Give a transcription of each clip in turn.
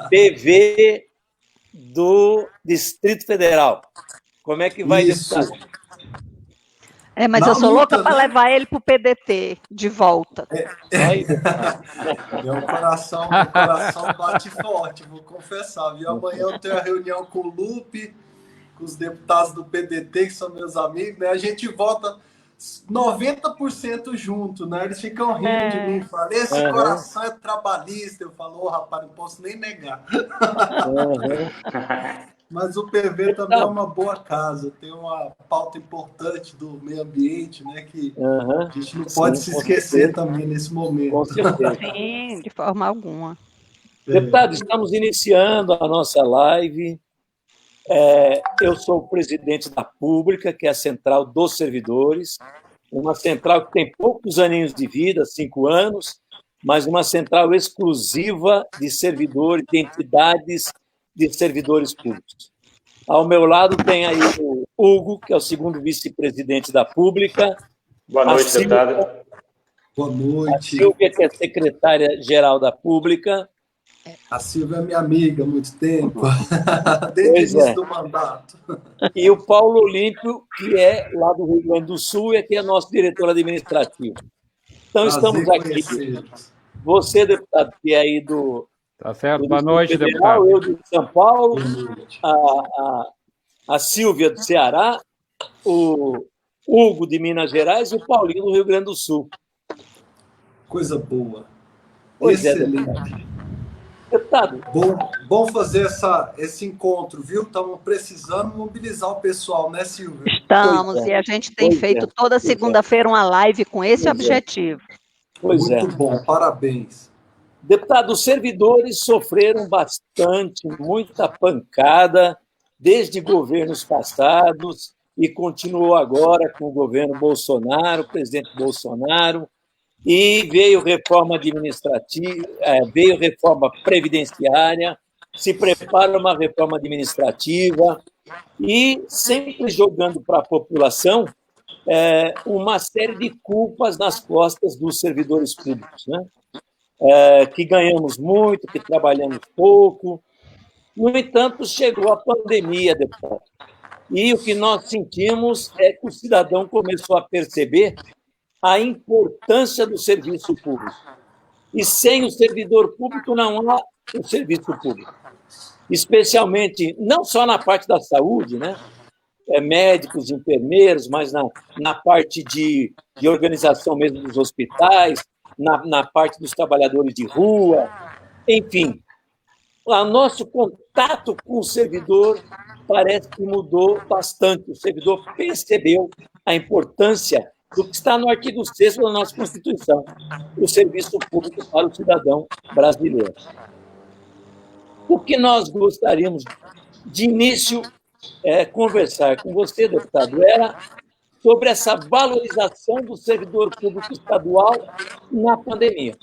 PV do Distrito Federal. Como é que vai, Isso. deputado? Mas eu sou louca para levar ele para o PDT de volta. Meu coração bate forte, vou confessar. Viu? Amanhã eu tenho a reunião com o Lupe, com os deputados do PDT, que são meus amigos, né? A gente vota 90% junto, né? Eles ficam rindo de mim, falam, esse coração é trabalhista. Eu falo, rapaz, não posso nem negar. Mas o PV também é uma boa casa, tem uma pauta importante do meio ambiente, né? Que a gente não pode se esquecer também nesse momento. Com certeza. Sim, de forma alguma. Deputado, estamos iniciando a nossa live. Eu sou o presidente da Pública, que é a Central dos Servidores, uma central que tem poucos aninhos de vida, 5 anos, mas uma central exclusiva de servidores, de entidades de servidores públicos. Ao meu lado tem aí o Hugo, que é o segundo vice-presidente da Pública. Boa noite, deputado. Boa noite. A Silvia, que é secretária-geral da Pública. A Silvia é minha amiga há muito tempo, desde o início do mandato. E o Paulo Olímpio, que é lá do Rio Grande do Sul e que é nosso diretor administrativo. Então, estamos aqui. Você, deputado, que é aí do... Tá certo. Boa noite, Federal, deputado. eu de São Paulo, a Silvia do Ceará, o Hugo de Minas Gerais e o Paulinho do Rio Grande do Sul. Coisa boa. Pois excelente. Deputado. Bom fazer esse encontro, viu? Estamos precisando mobilizar o pessoal, né, Silvia? Estamos, e a gente tem feito toda segunda-feira uma live com esse objetivo. Muito bom, parabéns. Deputado, os servidores sofreram bastante, muita pancada, desde governos passados, e continuou agora com o governo Bolsonaro, o presidente Bolsonaro, e veio reforma administrativa, veio reforma previdenciária, se prepara uma reforma administrativa, e sempre jogando para a população uma série de culpas nas costas dos servidores públicos, né? Que ganhamos muito, que trabalhamos pouco. No entanto, chegou a pandemia, deputado. E o que nós sentimos é que o cidadão começou a perceber a importância do serviço público. E sem o servidor público não há o serviço público. Especialmente, não só na parte da saúde, né? Médicos, enfermeiros, mas na parte de organização mesmo dos hospitais, na parte dos trabalhadores de rua, enfim. O nosso contato com o servidor parece que mudou bastante. O servidor percebeu a importância do que está no artigo 6º da nossa Constituição, o serviço público para o cidadão brasileiro. O que nós gostaríamos, de início, conversar com você, deputado, era sobre essa valorização do servidor público estadual na pandemia.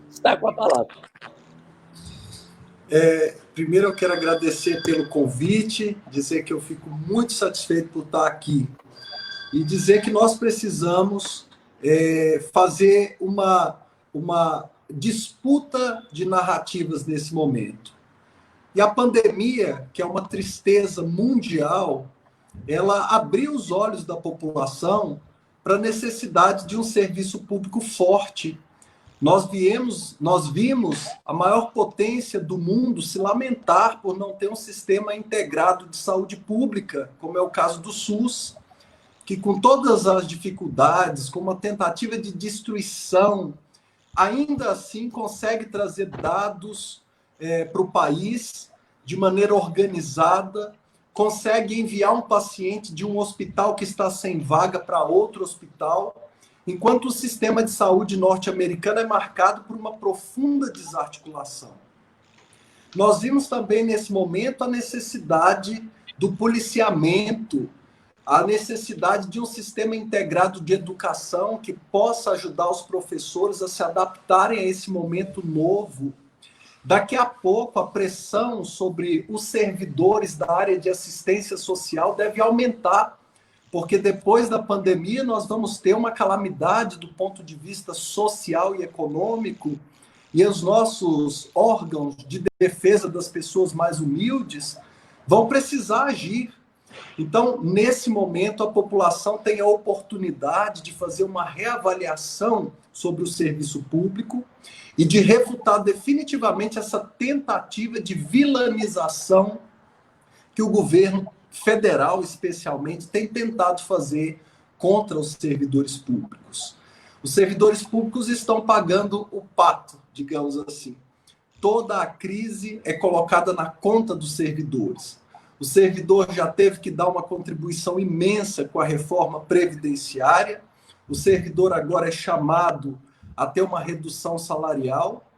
Está com a palavra. Primeiro, eu quero agradecer pelo convite, dizer que eu fico muito satisfeito por estar aqui e dizer que nós precisamos fazer uma disputa de narrativas nesse momento. E a pandemia, que é uma tristeza mundial, ela abriu os olhos da população para a necessidade de um serviço público forte. Nós vimos a maior potência do mundo se lamentar por não ter um sistema integrado de saúde pública, como é o caso do SUS, que com todas as dificuldades, com uma tentativa de destruição, ainda assim consegue trazer dados para o país de maneira organizada, consegue enviar um paciente de um hospital que está sem vaga para outro hospital, enquanto o sistema de saúde norte-americano é marcado por uma profunda desarticulação. Nós vimos também, nesse momento, a necessidade do policiamento, a necessidade de um sistema integrado de educação que possa ajudar os professores a se adaptarem a esse momento novo. Daqui a pouco, a pressão sobre os servidores da área de assistência social deve aumentar, porque depois da pandemia nós vamos ter uma calamidade do ponto de vista social e econômico e os nossos órgãos de defesa das pessoas mais humildes vão precisar agir. Então, nesse momento, a população tem a oportunidade de fazer uma reavaliação sobre o serviço público e de refutar definitivamente essa tentativa de vilanização que o governo federal, especialmente, tem tentado fazer contra os servidores públicos. Os servidores públicos estão pagando o pato, digamos assim. Toda a crise é colocada na conta dos servidores. O servidor já teve que dar uma contribuição imensa com a reforma previdenciária. O servidor agora é chamado a ter uma redução salarial.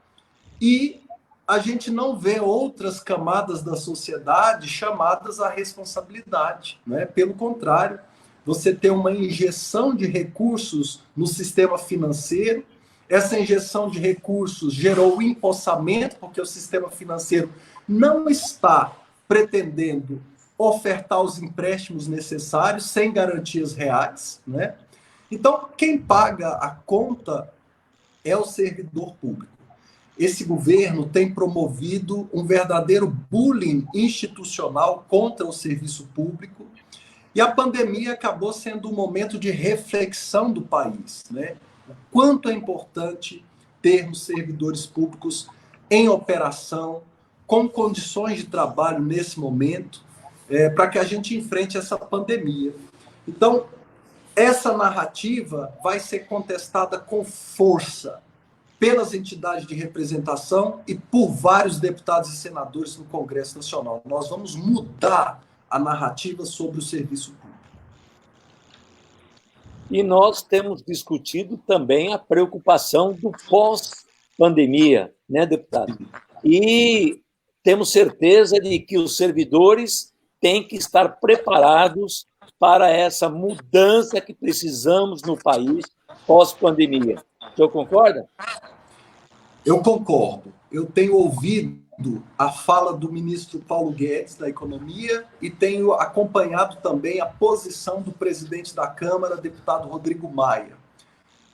E a gente não vê outras camadas da sociedade chamadas à responsabilidade, né? Pelo contrário, você tem uma injeção de recursos no sistema financeiro. Essa injeção de recursos gerou empossamento, porque o sistema financeiro não está pretendendo ofertar os empréstimos necessários sem garantias reais, né? Então, quem paga a conta é o servidor público. Esse governo tem promovido um verdadeiro bullying institucional contra o serviço público, e a pandemia acabou sendo um momento de reflexão do país, né? O quanto é importante termos servidores públicos em operação, com condições de trabalho nesse momento, para que a gente enfrente essa pandemia. Então, essa narrativa vai ser contestada com força pelas entidades de representação e por vários deputados e senadores no Congresso Nacional. Nós vamos mudar a narrativa sobre o serviço público. E nós temos discutido também a preocupação do pós-pandemia, né, deputado? E temos certeza de que os servidores têm que estar preparados para essa mudança que precisamos no país pós-pandemia. O senhor concorda? Eu concordo. Eu tenho ouvido a fala do ministro Paulo Guedes, da Economia, e tenho acompanhado também a posição do presidente da Câmara, deputado Rodrigo Maia.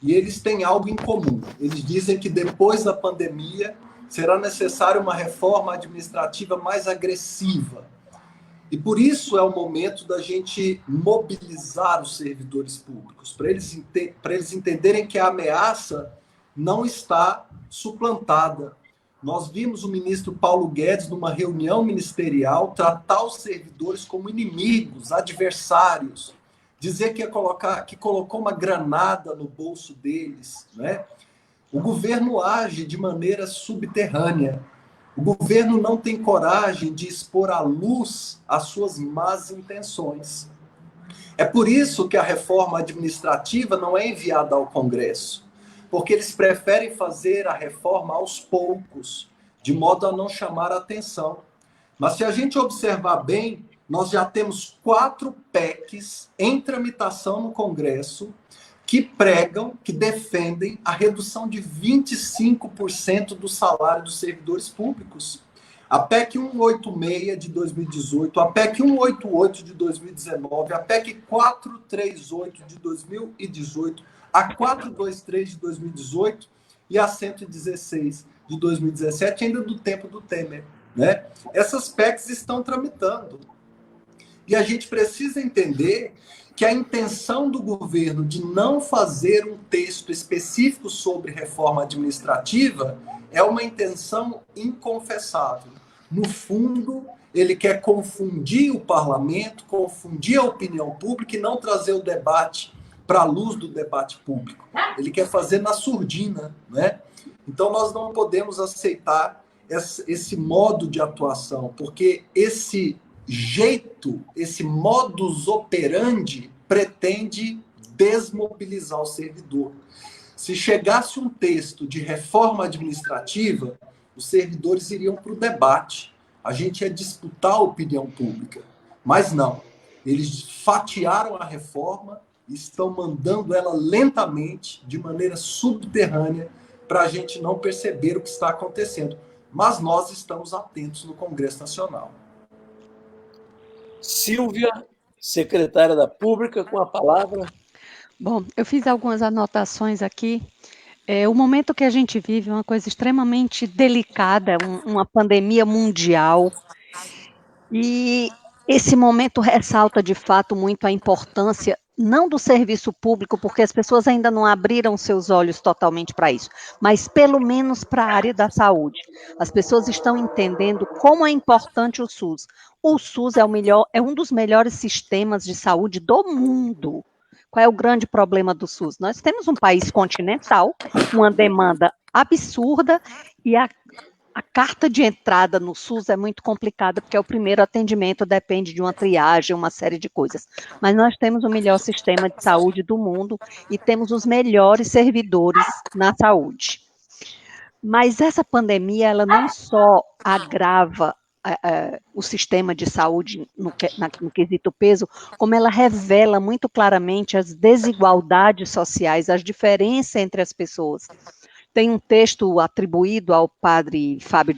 E eles têm algo em comum. Eles dizem que depois da pandemia será necessária uma reforma administrativa mais agressiva. E por isso é o momento da gente mobilizar os servidores públicos, para eles entenderem que a ameaça não está suplantada. Nós vimos o ministro Paulo Guedes, numa reunião ministerial, tratar os servidores como inimigos, adversários, dizer que colocou uma granada no bolso deles, né? O governo age de maneira subterrânea. O governo não tem coragem de expor à luz as suas más intenções. É por isso que a reforma administrativa não é enviada ao Congresso, porque eles preferem fazer a reforma aos poucos, de modo a não chamar a atenção. Mas se a gente observar bem, nós já temos 4 PECs em tramitação no Congresso que pregam, que defendem a redução de 25% do salário dos servidores públicos. A PEC 186 de 2018, a PEC 188 de 2019, a PEC 438 de 2018, a 423 de 2018 e a 116 de 2017, ainda do tempo do Temer, né? Essas PECs estão tramitando. E a gente precisa entender que a intenção do governo de não fazer um texto específico sobre reforma administrativa é uma intenção inconfessável. No fundo, ele quer confundir o parlamento, confundir a opinião pública e não trazer o debate para a luz do debate público. Ele quer fazer na surdina, né? Então, nós não podemos aceitar esse modo de atuação, porque esse jeito, esse modus operandi pretende desmobilizar o servidor. Se chegasse um texto de reforma administrativa, os servidores iriam para o debate. A gente ia disputar a opinião pública. Mas não. Eles fatiaram a reforma e estão mandando ela lentamente, de maneira subterrânea, para a gente não perceber o que está acontecendo. Mas nós estamos atentos no Congresso Nacional. Silvia, secretária da Pública, com a palavra. Bom, eu fiz algumas anotações aqui. O momento que a gente vive é uma coisa extremamente delicada, uma pandemia mundial, e esse momento ressalta de fato muito a importância, não do serviço público, porque as pessoas ainda não abriram seus olhos totalmente para isso, mas pelo menos para a área da saúde. As pessoas estão entendendo como é importante o SUS. O SUS é um dos melhores sistemas de saúde do mundo. Qual é o grande problema do SUS? Nós temos um país continental, uma demanda absurda, e a carta de entrada no SUS é muito complicada, porque o primeiro atendimento depende de uma triagem, uma série de coisas. Mas nós temos o melhor sistema de saúde do mundo e temos os melhores servidores na saúde. Mas essa pandemia, ela não só agrava o sistema de saúde no quesito peso, como ela revela muito claramente as desigualdades sociais, as diferenças entre as pessoas. Tem um texto atribuído ao padre Fábio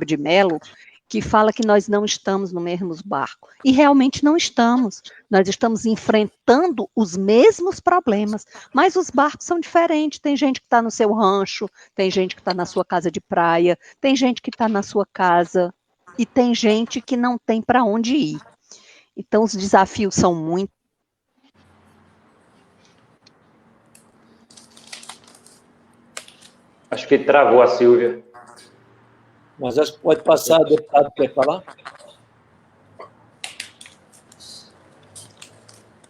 de Mello, que fala que nós não estamos no mesmo barco. E realmente não estamos. Nós estamos enfrentando os mesmos problemas, mas os barcos são diferentes. Tem gente que está no seu rancho, tem gente que está na sua casa de praia, tem gente que está na sua casa, e tem gente que não tem para onde ir. Então, os desafios são muito. Acho que travou a Silvia. Mas acho que pode passar, o deputado quer falar?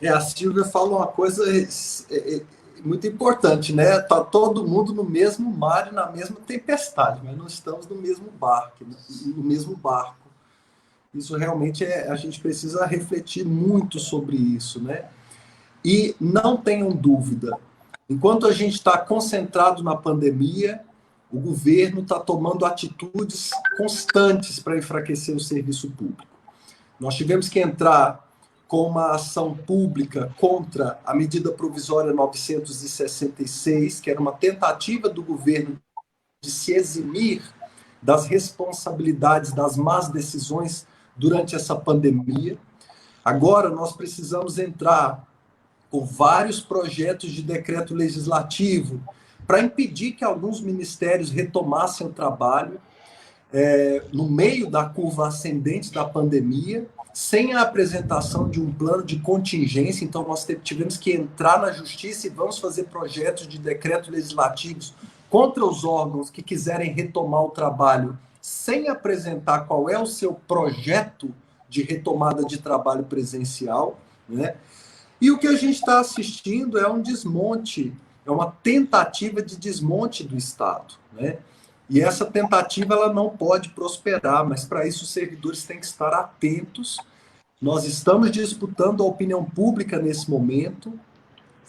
A Silvia fala uma coisa muito importante, né? Está todo mundo no mesmo mar e na mesma tempestade, mas não estamos no mesmo barco, Isso realmente a gente precisa refletir muito sobre isso, né? E não tenham dúvida, enquanto a gente está concentrado na pandemia, o governo está tomando atitudes constantes para enfraquecer o serviço público. Nós tivemos que entrar com uma ação pública contra a medida provisória 966, que era uma tentativa do governo de se eximir das responsabilidades das más decisões durante essa pandemia. Agora nós precisamos entrar com vários projetos de decreto legislativo para impedir que alguns ministérios retomassem o trabalho no meio da curva ascendente da pandemia, sem a apresentação de um plano de contingência. Então, nós tivemos que entrar na justiça e vamos fazer projetos de decreto legislativos contra os órgãos que quiserem retomar o trabalho sem apresentar qual é o seu projeto de retomada de trabalho presencial, né? E o que a gente está assistindo é um desmonte, é uma tentativa de desmonte do Estado, né? E essa tentativa ela não pode prosperar, mas para isso os servidores têm que estar atentos. Nós estamos disputando a opinião pública nesse momento,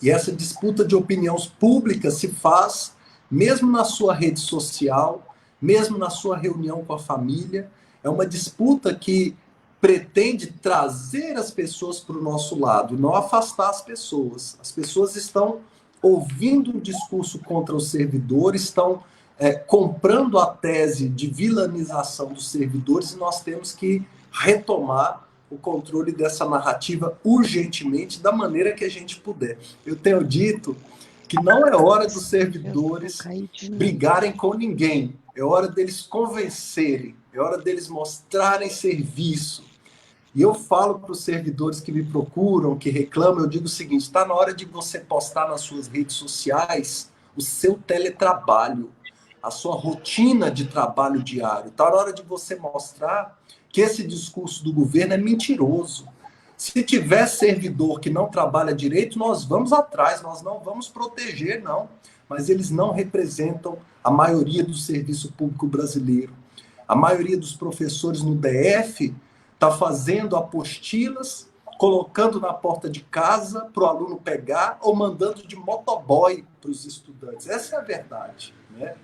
e essa disputa de opinião pública se faz mesmo na sua rede social, mesmo na sua reunião com a família. É uma disputa que pretende trazer as pessoas para o nosso lado, não afastar as pessoas. As pessoas estão ouvindo um discurso contra os servidores, estão comprando a tese de vilanização dos servidores, e nós temos que retomar o controle dessa narrativa urgentemente, da maneira que a gente puder. Eu tenho dito que não é hora dos servidores brigarem com ninguém, é hora deles convencerem, é hora deles mostrarem serviço. E eu falo para os servidores que me procuram, que reclamam, eu digo o seguinte: está na hora de você postar nas suas redes sociais o seu teletrabalho, a sua rotina de trabalho diário. Está na hora de você mostrar que esse discurso do governo é mentiroso. Se tiver servidor que não trabalha direito, nós vamos atrás, nós não vamos proteger, não. Mas eles não representam a maioria do serviço público brasileiro. A maioria dos professores no DF está fazendo apostilas, colocando na porta de casa para o aluno pegar, ou mandando de motoboy para os estudantes. Essa é a verdade, né?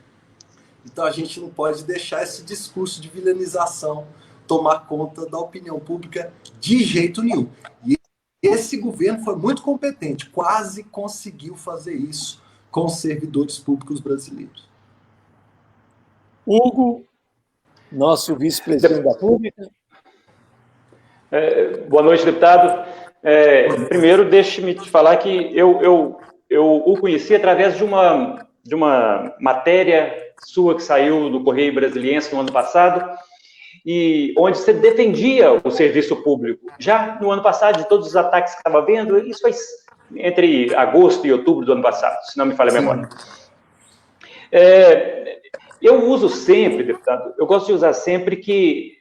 Então a gente não pode deixar esse discurso de vilanização tomar conta da opinião pública de jeito nenhum. E esse governo foi muito competente, quase conseguiu fazer isso com os servidores públicos brasileiros. Hugo, nosso vice-presidente da República. Boa noite, deputado. Primeiro, deixe-me te falar que eu o conheci através de matéria sua que saiu do Correio Brasiliense no ano passado, e onde você defendia o serviço público. Já no ano passado, de todos os ataques que estava vendo, isso foi entre agosto e outubro do ano passado, se não me falha a memória. Eu uso sempre, deputado, eu gosto de usar sempre que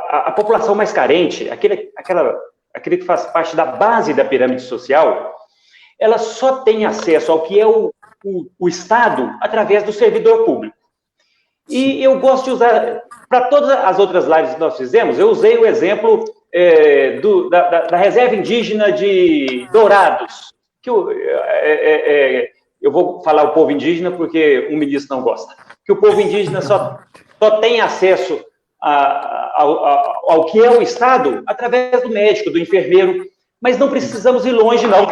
a população mais carente, aquele que faz parte da base da pirâmide social, ela só tem acesso ao que é o Estado através do servidor público. E eu gosto de usar, para todas as outras lives que nós fizemos, eu usei o exemplo da reserva indígena de Dourados, que eu vou falar o povo indígena porque o ministro não gosta, que o povo indígena só tem acesso ao que é o Estado através do médico, do enfermeiro, mas não precisamos ir longe, não.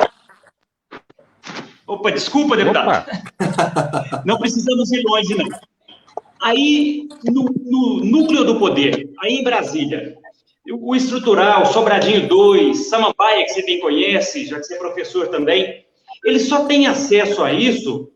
Opa, desculpa, deputado. Não precisamos ir longe, não. Aí, no núcleo do poder, aí em Brasília, o estrutural, Sobradinho 2, Samambaia, que você bem conhece, já que você é professor também, eles só têm acesso a isso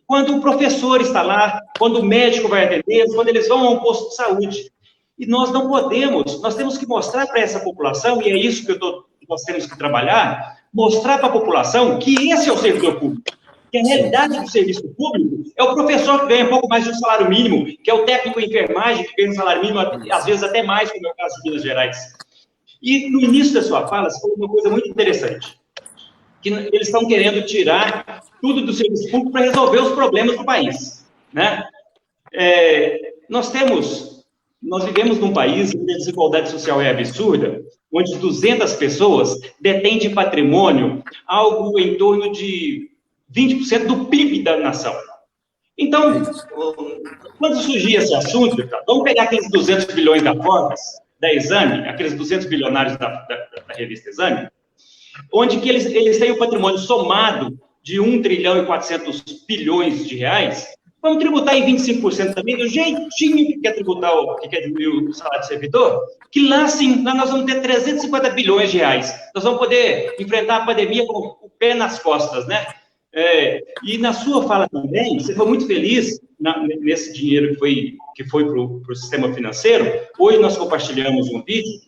quando o professor está lá, quando o médico vai atender, quando eles vão a um posto de saúde. E nós não podemos, nós temos que mostrar para essa população, e é isso que nós temos que trabalhar, mostrar para a população que esse é o servidor público. Que a realidade do serviço público é o professor que ganha um pouco mais de um salário mínimo, que é o técnico em enfermagem que ganha um salário mínimo, às vezes até mais, como é o caso de Minas Gerais. E no início da sua fala, você falou uma coisa muito interessante, que eles estão querendo tirar tudo do serviço público para resolver os problemas do país, né? Nós vivemos num país onde a desigualdade social é absurda, onde 200 pessoas detêm de patrimônio algo em torno de 20% do PIB da nação. Então, quando surgir esse assunto, vamos pegar aqueles 200 bilhões da Forbes, da Exame, aqueles 200 bilionários da revista Exame, onde que eles têm o patrimônio somado de 1 trilhão e 400 bilhões de reais, vamos tributar em 25% também, do jeitinho que quer tributar, que quer diminuir o salário do servidor, que lá sim, lá nós vamos ter 350 bilhões de reais. Nós vamos poder enfrentar a pandemia com o pé nas costas, né? E na sua fala também, você foi muito feliz nesse dinheiro que foi para o sistema financeiro. Hoje nós compartilhamos um vídeo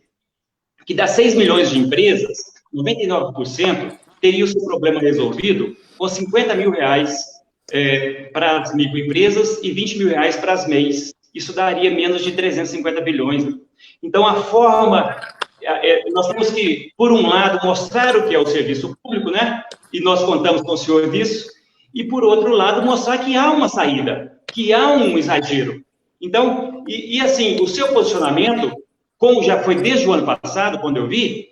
que das 6 milhões de empresas, 99% teria o seu problema resolvido com 50 mil reais para as microempresas e 20 mil reais para as MEIs. Isso daria menos de 350 bilhões. Então, a forma... nós temos que, por um lado, mostrar o que é o serviço público, né? E nós contamos com o senhor disso. E, por outro lado, mostrar que há uma saída, que há um exagero. Então, assim, o seu posicionamento, como já foi desde o ano passado, quando eu vi,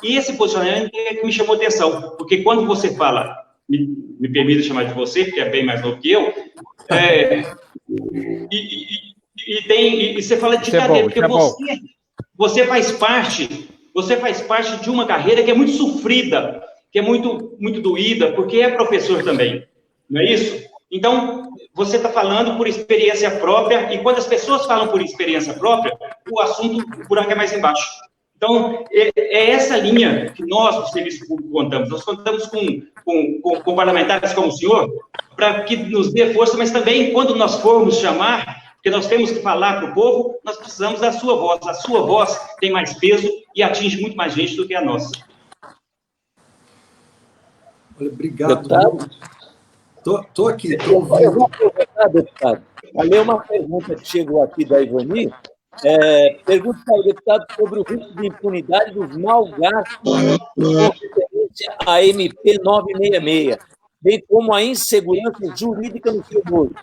esse posicionamento é que me chamou a atenção. Porque quando você fala, me permita chamar de você, porque é bem mais novo que eu, e você fala de cadeia, porque você faz parte de uma carreira que é muito sofrida, que é muito, muito doída, porque é professor também, não é isso? Então, você está falando por experiência própria, e quando as pessoas falam por experiência própria, o buraco é mais embaixo. Então, é essa linha que nós, do Serviço Público, contamos. Nós contamos com parlamentares como o senhor, para que nos dê força, mas também, quando nós formos chamar, porque nós temos que falar para o povo, nós precisamos da sua voz. A sua voz tem mais peso e atinge muito mais gente do que a nossa. Olha, obrigado. Estou aqui. Eu vou aproveitar, deputado, a ler uma pergunta que chegou aqui da Ivani. Pergunta para o deputado sobre o risco de impunidade dos malgastos com referência à MP 966, bem como a insegurança jurídica no seu uso,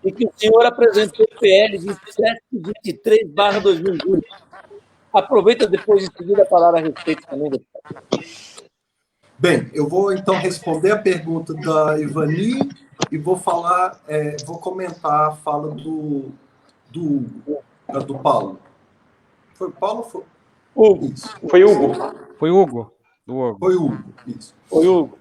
e que o senhor apresentou o PL 2723/2020. Aproveita depois de seguir a palavra a respeito também, deputado. Bem, eu vou então responder a pergunta da Ivani e vou comentar a fala do Paulo. Foi o Paulo? Hugo. Isso. Foi Hugo. Foi Hugo. Foi Hugo, isso. Foi Hugo.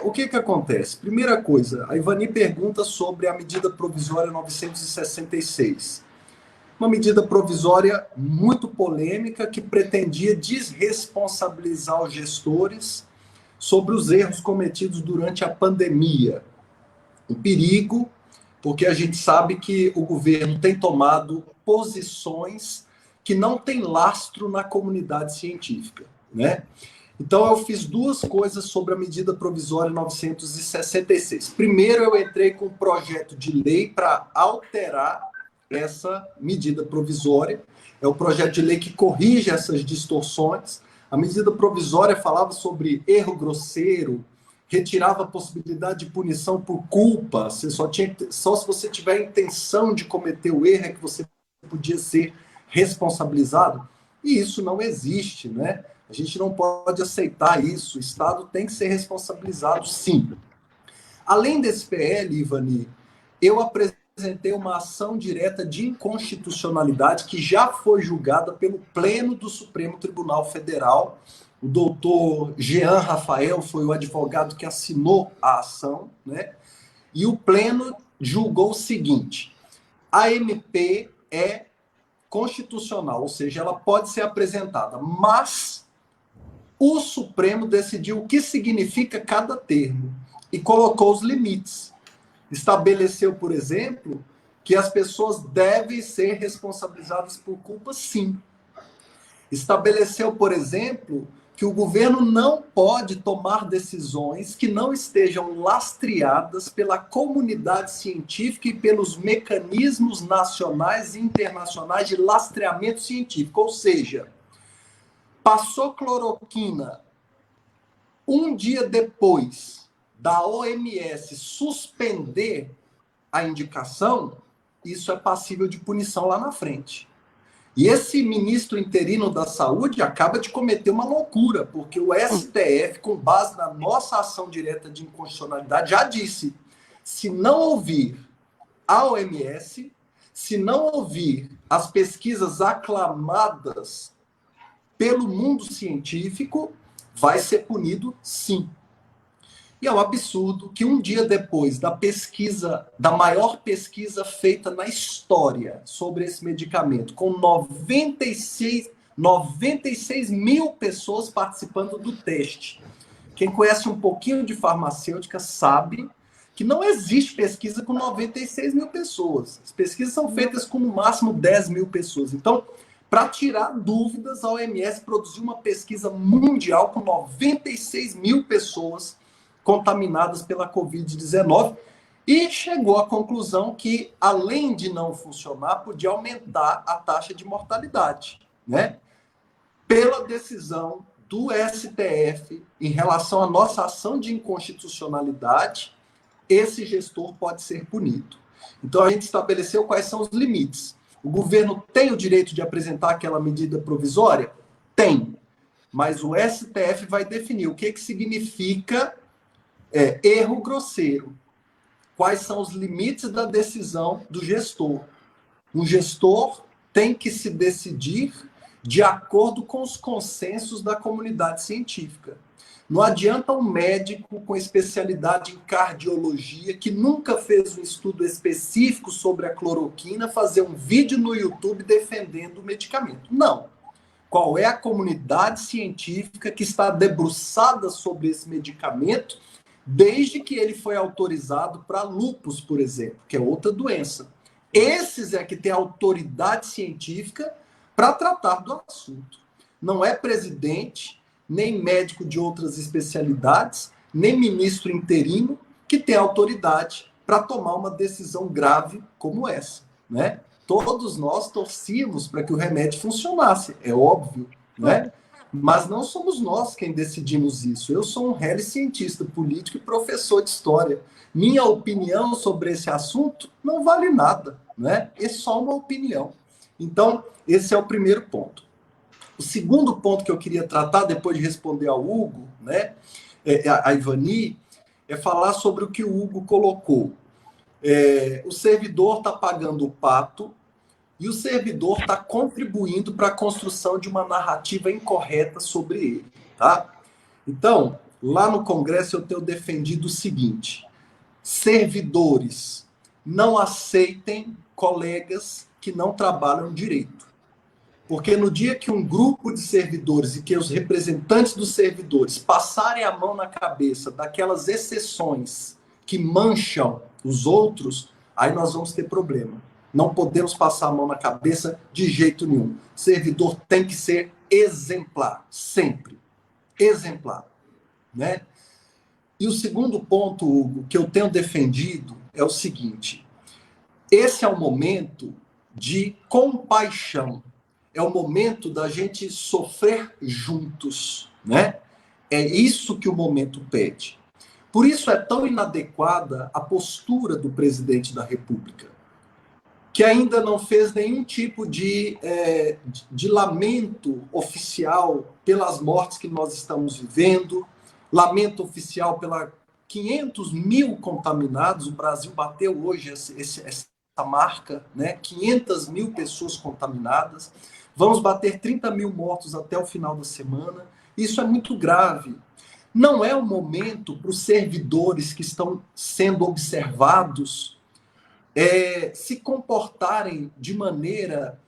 O que acontece? Primeira coisa, a Ivani pergunta sobre a medida provisória 966. Uma medida provisória muito polêmica que pretendia desresponsabilizar os gestores sobre os erros cometidos durante a pandemia. O perigo, porque a gente sabe que o governo tem tomado posições que não têm lastro na comunidade científica, né? Então, eu fiz duas coisas sobre a medida provisória 966. Primeiro, eu entrei com um projeto de lei para alterar essa medida provisória. É o projeto de lei que corrige essas distorções. A medida provisória falava sobre erro grosseiro, retirava a possibilidade de punição por culpa. Só se você tiver a intenção de cometer o erro é que você podia ser responsabilizado. E isso não existe, né? A gente não pode aceitar isso. O Estado tem que ser responsabilizado, sim. Além desse PL, Ivani, eu apresentei uma ação direta de inconstitucionalidade que já foi julgada pelo Pleno do Supremo Tribunal Federal. O doutor Jean Rafael foi o advogado que assinou a ação, né? E o Pleno julgou o seguinte: a MP é constitucional, ou seja, ela pode ser apresentada, mas o Supremo decidiu o que significa cada termo e colocou os limites. Estabeleceu, por exemplo, que as pessoas devem ser responsabilizadas por culpa, sim. Estabeleceu, por exemplo, que o governo não pode tomar decisões que não estejam lastreadas pela comunidade científica e pelos mecanismos nacionais e internacionais de lastreamento científico. Ou seja, passou cloroquina um dia depois da OMS suspender a indicação, isso é passível de punição lá na frente. E esse ministro interino da Saúde acaba de cometer uma loucura, porque o STF, com base na nossa ação direta de inconstitucionalidade, já disse: se não ouvir a OMS, se não ouvir as pesquisas aclamadas pelo mundo científico, vai ser punido, sim. E é um absurdo que um dia depois da pesquisa, da maior pesquisa feita na história sobre esse medicamento, com 96 mil pessoas participando do teste. Quem conhece um pouquinho de farmacêutica sabe que não existe pesquisa com 96 mil pessoas. As pesquisas são feitas com no máximo 10 mil pessoas. Então, para tirar dúvidas, a OMS produziu uma pesquisa mundial com 96 mil pessoas contaminadas pela Covid-19 e chegou à conclusão que, além de não funcionar, podia aumentar a taxa de mortalidade, né? Pela decisão do STF em relação à nossa ação de inconstitucionalidade, esse gestor pode ser punido. Então, a gente estabeleceu quais são os limites. O governo tem o direito de apresentar aquela medida provisória? Tem. Mas o STF vai definir o que significa erro grosseiro. Quais são os limites da decisão do gestor? Um gestor tem que se decidir de acordo com os consensos da comunidade científica. Não adianta um médico com especialidade em cardiologia, que nunca fez um estudo específico sobre a cloroquina, fazer um vídeo no YouTube defendendo o medicamento. Não. Qual é a comunidade científica que está debruçada sobre esse medicamento desde que ele foi autorizado para lúpus, por exemplo, que é outra doença? Esses é que têm autoridade científica para tratar do assunto. Não é presidente, nem médico de outras especialidades, nem ministro interino que tem autoridade para tomar uma decisão grave como essa, né? Todos nós torcíamos para que o remédio funcionasse, é óbvio, né? Mas não somos nós quem decidimos isso. Eu sou um réu cientista político e professor de história. Minha opinião sobre esse assunto não vale nada, né? É só uma opinião. Então, esse é o primeiro ponto. O segundo ponto que eu queria tratar, depois de responder ao Hugo, né, a Ivani, é falar sobre o que o Hugo colocou. O servidor está pagando o pato e o servidor está contribuindo para a construção de uma narrativa incorreta sobre ele. Tá? Então, lá no Congresso eu tenho defendido o seguinte: servidores, não aceitem colegas que não trabalham direito. Porque no dia que um grupo de servidores e que os representantes dos servidores passarem a mão na cabeça daquelas exceções que mancham os outros, aí nós vamos ter problema. Não podemos passar a mão na cabeça de jeito nenhum. Servidor tem que ser exemplar, sempre. Exemplar, né? E o segundo ponto, Hugo, que eu tenho defendido é o seguinte: esse é o momento de compaixão, é o momento da gente sofrer juntos, né? É isso que o momento pede. Por isso é tão inadequada a postura do presidente da República, que ainda não fez nenhum tipo de lamento oficial pelas mortes que nós estamos vivendo, lamento oficial pela 500 mil contaminados. O Brasil bateu hoje essa marca, né? 500 mil pessoas contaminadas. Vamos bater 30 mil mortos até o final da semana. Isso é muito grave. Não é o momento para os servidores que estão sendo observados se comportarem de maneira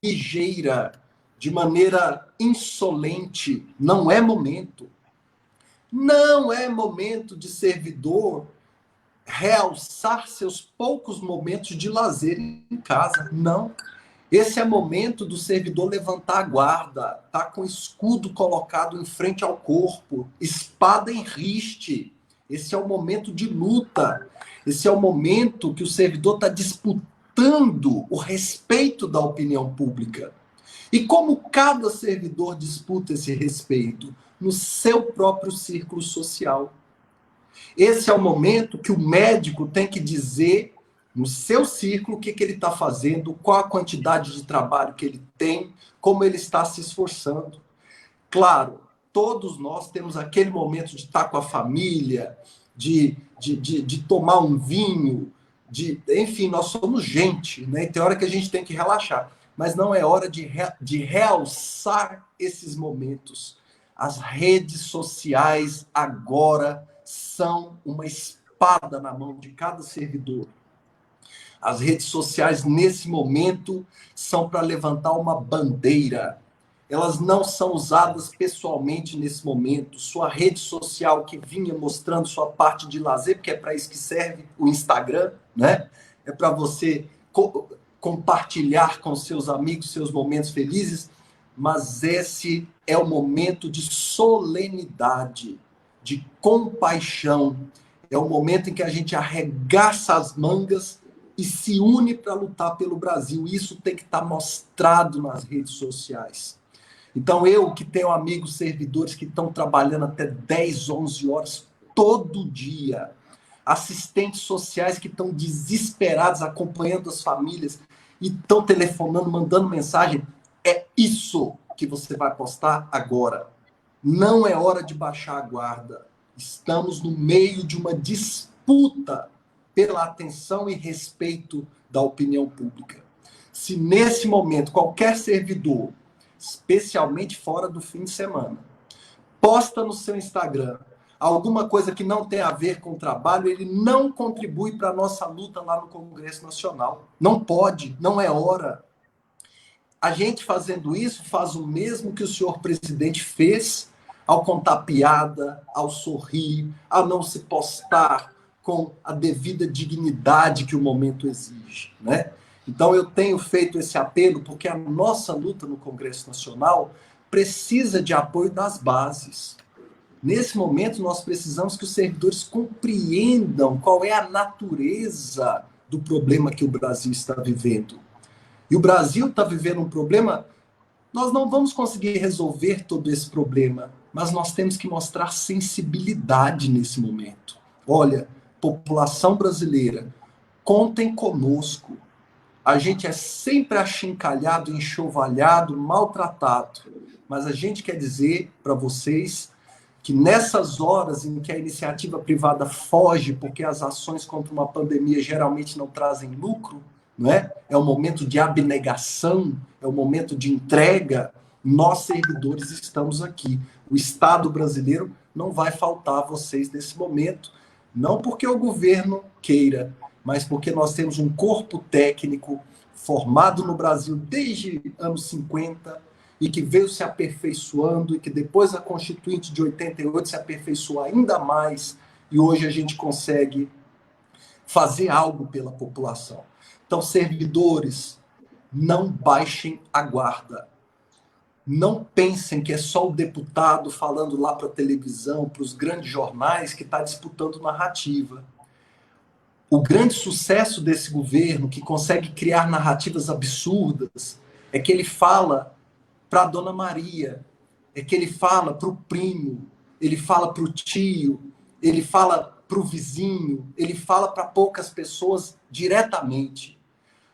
ligeira, de maneira insolente. Não é momento. Não é momento de servidor realçar seus poucos momentos de lazer em casa. Não. Esse é momento do servidor levantar a guarda, tá com o escudo colocado em frente ao corpo, espada em riste. Esse é o momento de luta. Esse é o momento que o servidor está disputando o respeito da opinião pública. E como cada servidor disputa esse respeito? No seu próprio círculo social. Esse é o momento que o médico tem que dizer, no seu círculo, o que ele está fazendo, qual a quantidade de trabalho que ele tem, como ele está se esforçando. Claro, todos nós temos aquele momento de estar com a família, de tomar um vinho, enfim, nós somos gente, né? E tem hora que a gente tem que relaxar. Mas não é hora de realçar esses momentos. As redes sociais agora são uma espada na mão de cada servidor. As redes sociais, nesse momento, são para levantar uma bandeira. Elas não são usadas pessoalmente nesse momento. Sua rede social que vinha mostrando sua parte de lazer, porque é para isso que serve o Instagram, né? É para você compartilhar com seus amigos seus momentos felizes, mas esse é o momento de solenidade, de compaixão. É o momento em que a gente arregaça as mangas e se une para lutar pelo Brasil. Isso tem que estar mostrado nas redes sociais. Então, eu que tenho amigos servidores que estão trabalhando até 10, 11 horas todo dia, assistentes sociais que estão desesperados, acompanhando as famílias e estão telefonando, mandando mensagem, é isso que você vai postar agora. Não é hora de baixar a guarda. Estamos no meio de uma disputa pela atenção e respeito da opinião pública. Se nesse momento qualquer servidor, especialmente fora do fim de semana, posta no seu Instagram alguma coisa que não tem a ver com o trabalho, ele não contribui para a nossa luta lá no Congresso Nacional. Não pode, não é hora. A gente fazendo isso faz o mesmo que o senhor presidente fez ao contar piada, ao sorrir, a não se postar com a devida dignidade que o momento exige, né? Então eu tenho feito esse apelo porque a nossa luta no Congresso Nacional precisa de apoio das bases. Nesse momento nós precisamos que os servidores compreendam qual é a natureza do problema que o Brasil está vivendo. E o Brasil está vivendo um problema, nós não vamos conseguir resolver todo esse problema, mas nós temos que mostrar sensibilidade nesse momento. Olha, população brasileira, contem conosco. A gente é sempre achincalhado, enxovalhado, maltratado. Mas a gente quer dizer para vocês que nessas horas em que a iniciativa privada foge, porque as ações contra uma pandemia geralmente não trazem lucro, não é? É um momento de abnegação, é um momento de entrega. Nós, servidores, estamos aqui. O Estado brasileiro não vai faltar a vocês nesse momento, não porque o governo queira, mas porque nós temos um corpo técnico formado no Brasil desde anos 50 e que veio se aperfeiçoando e que depois da Constituinte de 88 se aperfeiçoou ainda mais e hoje a gente consegue fazer algo pela população. Então, servidores, não baixem a guarda. Não pensem que é só o deputado falando lá para a televisão, para os grandes jornais, que está disputando narrativa. O grande sucesso desse governo, que consegue criar narrativas absurdas, é que ele fala para a Dona Maria, é que ele fala para o primo, ele fala para o tio, ele fala para o vizinho, ele fala para poucas pessoas diretamente.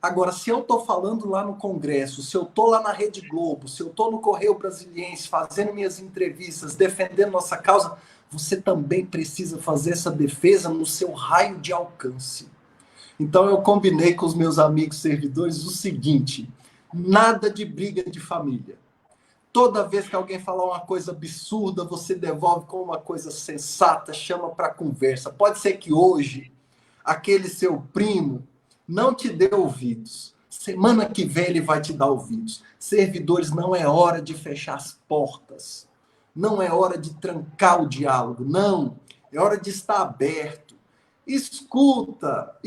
Agora, se eu estou falando lá no Congresso, se eu estou lá na Rede Globo, se eu estou no Correio Brasiliense, fazendo minhas entrevistas, defendendo nossa causa, você também precisa fazer essa defesa no seu raio de alcance. Então, eu combinei com os meus amigos servidores o seguinte: nada de briga de família. Toda vez que alguém falar uma coisa absurda, você devolve com uma coisa sensata, chama para conversa. Pode ser que hoje, aquele seu primo não te dê ouvidos. Semana que vem ele vai te dar ouvidos. Servidores, não é hora de fechar as portas. Não é hora de trancar o diálogo. Não. É hora de estar aberto. Escuta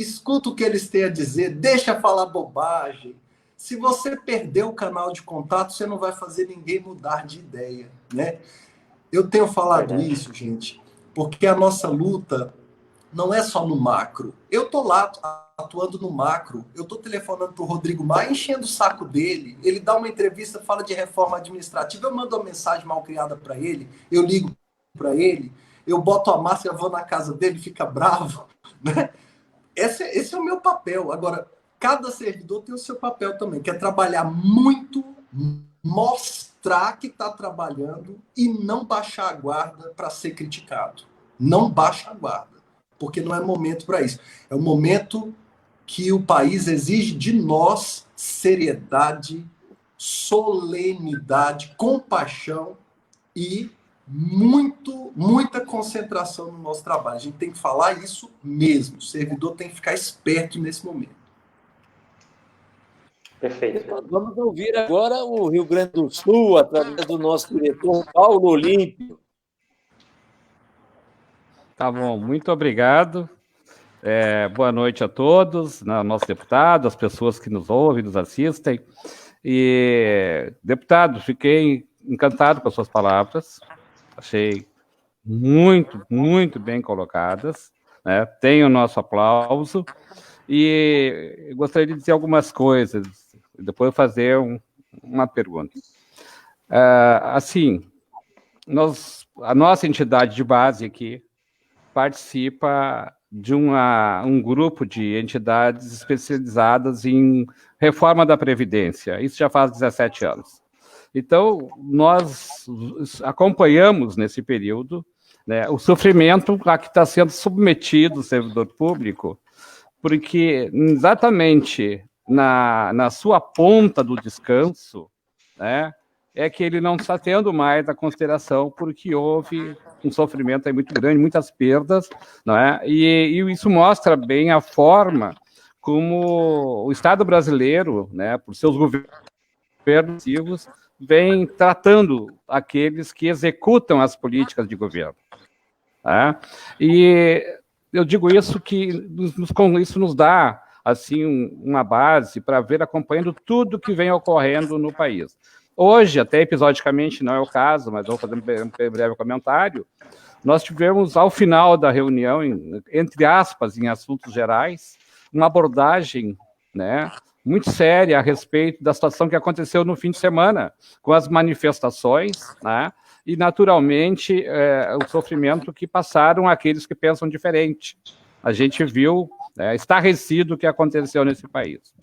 o que eles têm a dizer. Deixa falar bobagem. Se você perder o canal de contato, você não vai fazer ninguém mudar de ideia, né? Eu tenho falado isso, gente, porque a nossa luta não é só no macro. Eu estou lá atuando no macro. Eu estou telefonando para o Rodrigo Maia, enchendo o saco dele. Ele dá uma entrevista, fala de reforma administrativa. Eu mando uma mensagem mal criada para ele. Eu ligo para ele. Eu boto a máscara, vou na casa dele, fica bravo. Né? Esse é o meu papel. Agora, cada servidor tem o seu papel também, que é trabalhar muito, mostrar que está trabalhando e não baixar a guarda para ser criticado. Não baixa a guarda, porque não é momento para isso. É o momento que o país exige de nós seriedade, solenidade, compaixão e muita concentração no nosso trabalho. A gente tem que falar isso mesmo. O servidor tem que ficar esperto nesse momento. Perfeito. Vamos ouvir agora o Rio Grande do Sul, através do nosso diretor Paulo Olímpio. Tá bom, muito obrigado. Boa noite a todos, nosso deputado, as pessoas que nos ouvem, nos assistem. E, deputado, fiquei encantado com as suas palavras. Achei muito bem colocadas. Né? Tenho o nosso aplauso. E gostaria de dizer algumas coisas, depois fazer uma pergunta. Assim, a nossa entidade de base aqui participa de um grupo de entidades especializadas em reforma da Previdência. Isso já faz 17 anos. Então, nós acompanhamos nesse período, né, o sofrimento a que está sendo submetido o servidor público, porque exatamente na sua ponta do descanso, né, é que ele não está tendo mais a consideração, porque houve um sofrimento aí muito grande, muitas perdas, não é? E isso mostra bem a forma como o Estado brasileiro, né, por seus governos, vem tratando aqueles que executam as políticas de governo. Tá? E eu digo isso que isso nos dá assim uma base para ver acompanhando tudo que vem ocorrendo no país. Hoje, até episodicamente, não é o caso, mas vou fazer um breve comentário. Nós tivemos, ao final da reunião, entre aspas, em assuntos gerais, uma abordagem, né, muito séria a respeito da situação que aconteceu no fim de semana, com as manifestações, né, e, naturalmente, o sofrimento que passaram aqueles que pensam diferente. A gente viu, estarrecido o que aconteceu nesse país.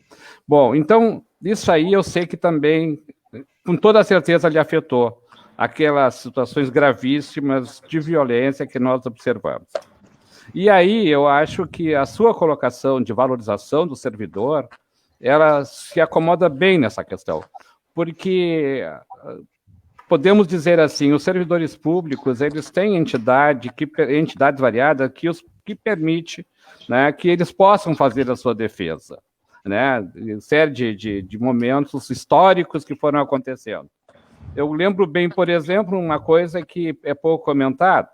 Bom, então, isso aí eu sei que também, com toda certeza, lhe afetou aquelas situações gravíssimas de violência que nós observamos. E aí eu acho que a sua colocação de valorização do servidor, ela se acomoda bem nessa questão, porque podemos dizer assim, os servidores públicos, eles têm entidades variadas que permite, né, que eles possam fazer a sua defesa, né, série de momentos históricos que foram acontecendo. Eu lembro bem, por exemplo, uma coisa que é pouco comentada,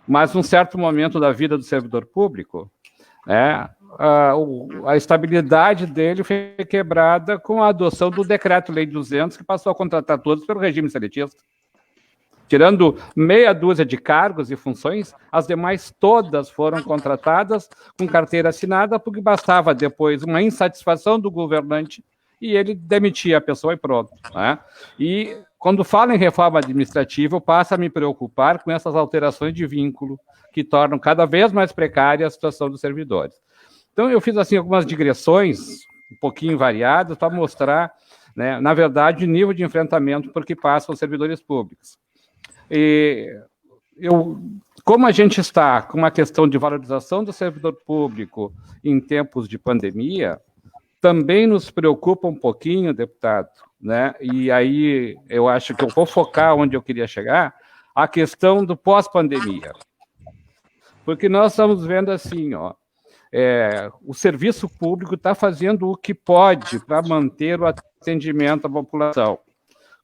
mas num certo momento da vida do servidor público, né, a estabilidade dele foi quebrada com a adoção do Decreto-Lei 200, que passou a contratar todos pelo regime seletista. Tirando meia dúzia de cargos e funções, as demais todas foram contratadas com carteira assinada, porque bastava depois uma insatisfação do governante e ele demitia a pessoa e pronto, né? E quando falo em reforma administrativa, eu passo a me preocupar com essas alterações de vínculo que tornam cada vez mais precária a situação dos servidores. Então, eu fiz assim algumas digressões, um pouquinho variadas, para mostrar, né, na verdade, o nível de enfrentamento por que passam os servidores públicos. E como a gente está com uma questão de valorização do servidor público em tempos de pandemia, também nos preocupa um pouquinho, deputado, né? E aí eu acho que eu vou focar onde eu queria chegar, a questão do pós-pandemia. Porque nós estamos vendo assim, ó, o serviço público está fazendo o que pode para manter o atendimento à população,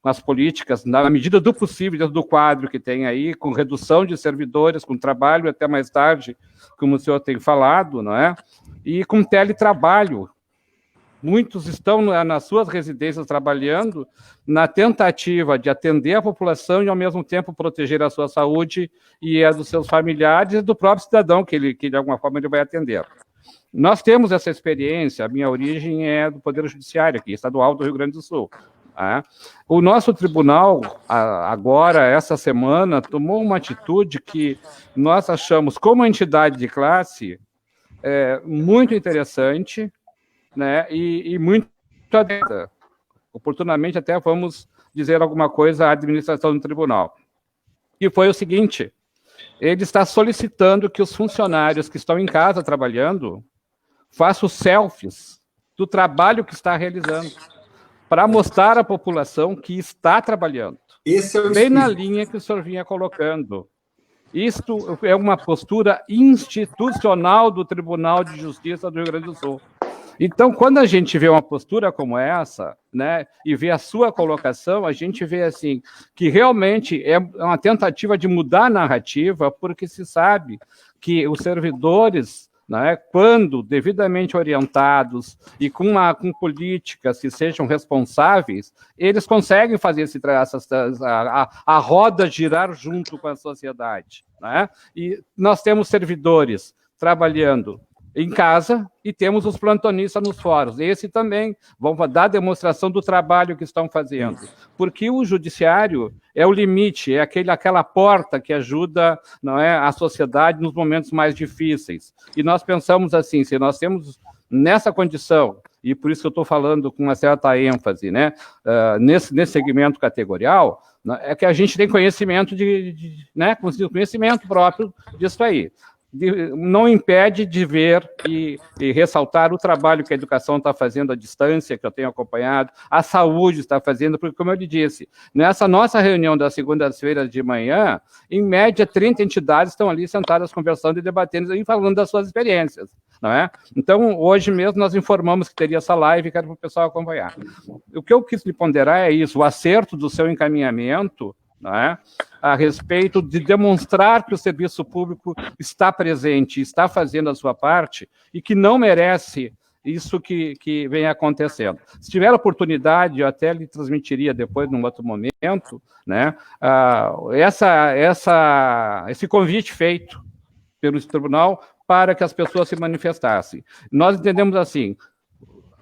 com as políticas, na medida do possível, dentro do quadro que tem aí, com redução de servidores, com trabalho até mais tarde, como o senhor tem falado, não é? E com teletrabalho. Muitos estão nas suas residências trabalhando na tentativa de atender a população e, ao mesmo tempo, proteger a sua saúde e a dos seus familiares e do próprio cidadão que de alguma forma, ele vai atender. Nós temos essa experiência, a minha origem é do Poder Judiciário aqui, estadual do Rio Grande do Sul. Tá? O nosso tribunal, agora, essa semana, tomou uma atitude que nós achamos, como entidade de classe, muito interessante, né, e muito adepta. Oportunamente, até vamos dizer alguma coisa à administração do tribunal. E foi o seguinte, ele está solicitando que os funcionários que estão em casa trabalhando façam selfies do trabalho que está realizando, para mostrar à população que está trabalhando. Esse é o bem na linha que o senhor vinha colocando. Isto é uma postura institucional do Tribunal de Justiça do Rio Grande do Sul. Então, quando a gente vê uma postura como essa, né, e vê a sua colocação, a gente vê assim que realmente é uma tentativa de mudar a narrativa, porque se sabe que os servidores, né, quando devidamente orientados e com políticas que sejam responsáveis, eles conseguem fazer a roda girar junto com a sociedade, né? E nós temos servidores trabalhando em casa e temos os plantonistas nos fóruns. Esse também vão dar demonstração do trabalho que estão fazendo. Porque o judiciário é o limite, é aquela porta que ajuda, não é, a sociedade nos momentos mais difíceis. E nós pensamos assim, se nós temos nessa condição, e por isso que eu estou falando com uma certa ênfase, né, nesse segmento categorial, é que a gente tem conhecimento né, conhecimento próprio disso aí. Não impede de ver e ressaltar o trabalho que a educação está fazendo à distância, que eu tenho acompanhado, a saúde está fazendo, porque, como eu lhe disse, nessa nossa reunião das segundas-feiras de manhã, em média, 30 entidades estão ali sentadas conversando e debatendo e falando das suas experiências, não é? Então, hoje mesmo, nós informamos que teria essa live e quero para o pessoal acompanhar. O que eu quis lhe ponderar é isso, o acerto do seu encaminhamento, não é? A respeito de demonstrar que o serviço público está presente, está fazendo a sua parte e que não merece isso que vem acontecendo. Se tiver oportunidade, eu até lhe transmitiria depois, num outro momento, né, esse convite feito pelo tribunal para que as pessoas se manifestassem. Nós entendemos assim,